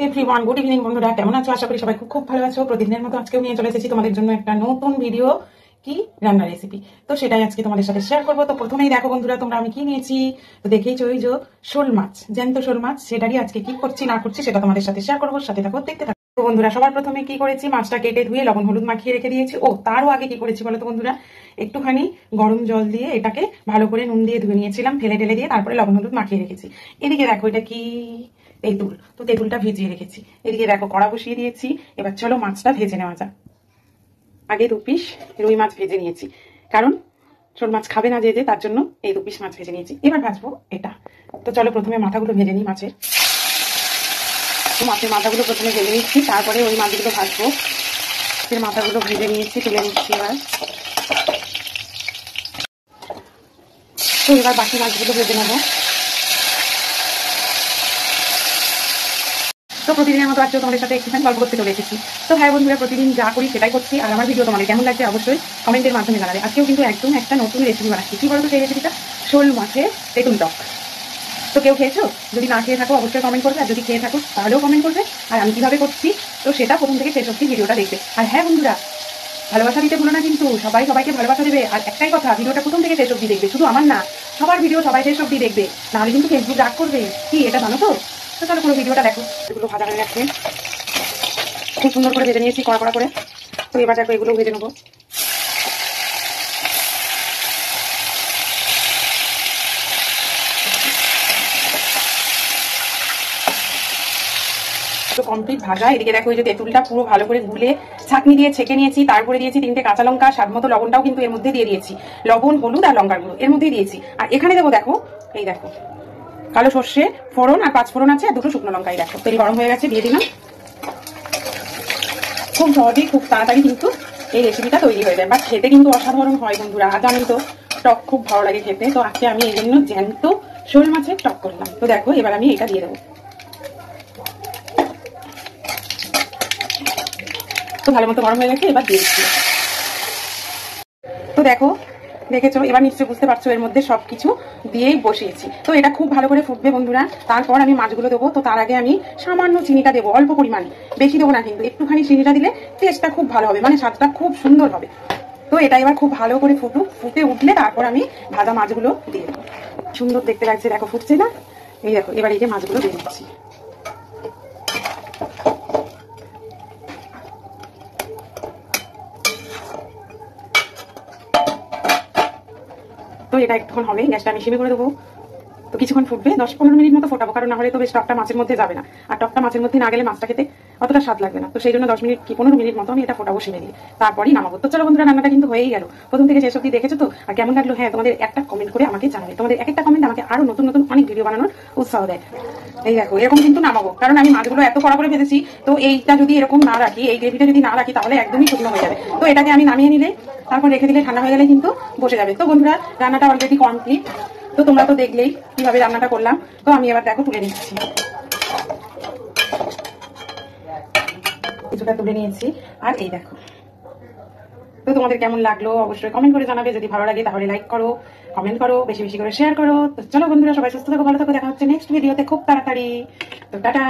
Everyone, good evening বন্ধুরা, কেমন আছো? আশা করি সবাই খুব খুব ভালো আছো। প্রতিদিনের মতো আজকেও নিয়ে চলে এসেছি তোমাদের জন্য একটা নতুন ভিডিও, কি রান্নার রেসিপি। তো সেটাই আজকে তোমাদের সাথে শেয়ার করবো। তো প্রথমেই দেখো বন্ধুরা, তোমরা আমি কি নিয়েছি তো দেখেইছো, ওই যে শোল মাছ, জ্যান্ত শোল মাছ। সেটারই আজকে কি করছি না করছি সেটা তোমাদের সাথে শেয়ার করবো, সাথে থাকো, দেখতে থাকো। তো বন্ধুরা, সবার প্রথমে কি করেছি, মাছটা কেটে ধুয়ে লবণ হলুদ মাখিয়ে রেখে দিয়েছি। ও তারও আগে কি করেছি বলো তো বন্ধুরা, একটুখানি গরম জল দিয়ে এটাকে ভালো করে নুন দিয়ে ধুয়ে নিয়েছিলাম, ফেলে ঢেলে দিয়ে তারপরে লবণ হলুদ মাখিয়ে রেখেছি। এদিকে দেখো, এটা কি তেঁতুল, তো তেঁতুলটা ভিজিয়ে রেখেছি। এদিকে দেখো কড়া বসিয়ে দিয়েছি। এবার চলো মাছটা ভেজে নেওয়া যাক। আগে 2 পিস রুই মাছ ভেজে নিয়েছি, কারণ শোল মাছ খাবে না যে, তার জন্য এই 2 পিস মাছ ভেজে নিয়েছি। এবার ভাজবো এটা। তো চলো প্রথমে মাথাগুলো ভেজে নিই মাছের। তো মাছের মাথাগুলো প্রথমে ভেজে নিচ্ছি, তারপরে ওই মাছগুলো ভাজবো। মাছের মাথাগুলো ভেজে নিয়েছি, তুলে নিচ্ছি এবার। তো এবার বাকি মাছগুলো ভেজে নেবো। তো প্রতিদিনের মতো আজকে তোমাদের সাথে একটুখানি গল্প করতে চলে এসেছি। তো হ্যাঁ বন্ধুরা, প্রতিদিন যা করি সেটাই করছি। আর আমার ভিডিও তোমাদের কেমন লাগছে অবশ্যই কমেন্টের মাধ্যমে জানাবে। আজকেও কিন্তু একদম একটা নতুন রেসিপি বানাচ্ছি। কি বলতো সেই রেসিপিটা? শোল মাছের তেঁতুল টক। তো কেউ খেয়েছো? যদি না খেয়ে থাকো অবশ্যই কমেন্ট করবে, আর যদি খেয়ে থাকো তাহলেও কমেন্ট করবে। আর আমি কিভাবে করছি তো সেটা প্রথম থেকে শেষ অবধি ভিডিওটা দেখবে। আর হ্যাঁ বন্ধুরা, ভালোবাসা দিতে ভুলো না কিন্তু, সবাই সবাইকে ভালোবাসা দেবে। আর একটাই কথা, ভিডিওটা প্রথম থেকে শেষ অবধি দেখবে, শুধু আমার না, সবার ভিডিও সবাই শেষ অবধি দেখবে, নাহলে কিন্তু ফেসবুক রাগ করবে। কি এটা জানো তো? তো চলো পুরো ভিডিওটা দেখো। এগুলো ভাজা হয়ে গেছে, খুব সুন্দর করে ভেজে নিয়েছি কড়া কড়া করে। তো এবার দেখো এগুলো ভেজে নেবো। তো কমপ্লিট ভাজা। এদিকে দেখো, এই যে তেঁতুলটা পুরো ভালো করে গুলে ছাঁকনি দিয়ে ছেঁকে নিয়েছি, তারপরে দিয়েছি 3টে কাঁচা লঙ্কা, স্বাদ মতো লবণটাও কিন্তু এর মধ্যে দিয়ে দিয়েছি, লবণ হলুদ আর লঙ্কার গুঁড়ো এর মধ্যেই দিয়েছি। আর এখানে দেবো দেখো, এই দেখো কালো সর্ষে ফোড়ন আর 5 ফোড়ন আছে, আর 2টো শুকনো লঙ্কা। এই দেখো তেল গরম হয়ে গেছে, দিয়ে দিলাম। খুব সহজেই খুব তাড়াতাড়ি কিন্তু এই রেসিপিটা তৈরি হয়ে যায়, বা খেতে কিন্তু অসাধারণ হয় বন্ধুরা। আর জানেন তো টক খুব ভালো লাগে খেতে, তো আজকে আমি এই জন্য জ্যান্ত শোল মাছের টক করলাম। তো দেখো এবার আমি এটা দিয়ে দেবো। তো ভালো মতো গরম হয়ে গেছে, এবার দিয়ে দিচ্ছি। তো দেখো, দেখেছো এবার নিশ্চয়ই বুঝতে পারছো এর মধ্যে সবকিছু দিয়েই বসিয়েছি। তো এটা খুব ভালো করে ফুটবে বন্ধুরা, তারপর আমি মাছগুলো দেবো। তো তার আগে আমি সামান্য চিনিটা দেবো, অল্প পরিমাণ, বেশি দেবো না কিন্তু, একটুখানি চিনিটা দিলে টেস্টটা খুব ভালো হবে, মানে স্বাদটা খুব সুন্দর হবে। তো এটা এবার খুব ভালো করে ফুটুক, ফুটে উঠলে তারপর আমি ভাজা মাছগুলো দিয়ে দেবো। সুন্দর দেখতে লাগছে, দেখো ফুটছে না? এই দেখো এবার এই যে মাছগুলো দিয়ে দিচ্ছি। তো এটা একটুক্ষণ হবে, গ্যাসটা আমি সিমে করে দেবো। তো কিছুক্ষণ ফুটবে, 10-15 মিনিট মতো ফোটাবো, কারণ না হলে তো বেশ টকটা মাছের মধ্যে যাবে না। আর টকটা মাছের মধ্যে না গেলে মাছটা খেতে অতটা স্বাদ লাগবে না। তো সেই জন্য 10 মিনিট কি 15 মিনিট মতো আমি এটা ফোটাবো সিমে দিয়ে, তারপরই নামাবো। তো চলো বন্ধুরা, রান্নাটা কিন্তু হয়েই গেল। প্রথম থেকে শেষ অবধি দেখেছো তো? আর কেমন লাগলো হ্যাঁ তোমাদের একটা কমেন্ট করে আমাকে জানাবে। তোমাদের এক একটা কমেন্ট আমাকে আরো নতুন নতুন অনেক ভিডিও বানানোর উৎসাহ দেয়। এই দেখো এরকম কিন্তু নামাবো, কারণ আমি মাছগুলো এত কড়া করে ভেজেছি। তো এইটা যদি এরকম না রাখি, এই গ্রেভিটা যদি না রাখি, তাহলে একদমই শুকনো হয়ে যাবে। তো এটাকে আমি নামিয়ে নিলে, তারপর রেখে দিলে ঠান্ডা হয়ে গেলে কিন্তু বসে যাবে। তো বন্ধুরা, রান্নাটা অলরেডি কমপ্লিট। তো তোমরা তো দেখলেই কিভাবে রান্নাটা করলাম। তো আমি এবার দেখো তুলে নিচ্ছি, কিছুটা তুলে নিয়েছি। আর এই দেখো, তো তোমাদের কেমন লাগলো অবশ্যই কমেন্ট করে জানাবে। যদি ভালো লাগে তাহলে লাইক করো, কমেন্ট করো, বেশি বেশি করে শেয়ার করো। তো চলো বন্ধুরা, সবাই সুস্থ থাকো, ভালো থাকো, দেখা হচ্ছে নেক্সট ভিডিওতে খুব তাড়াতাড়ি। তো টাটা।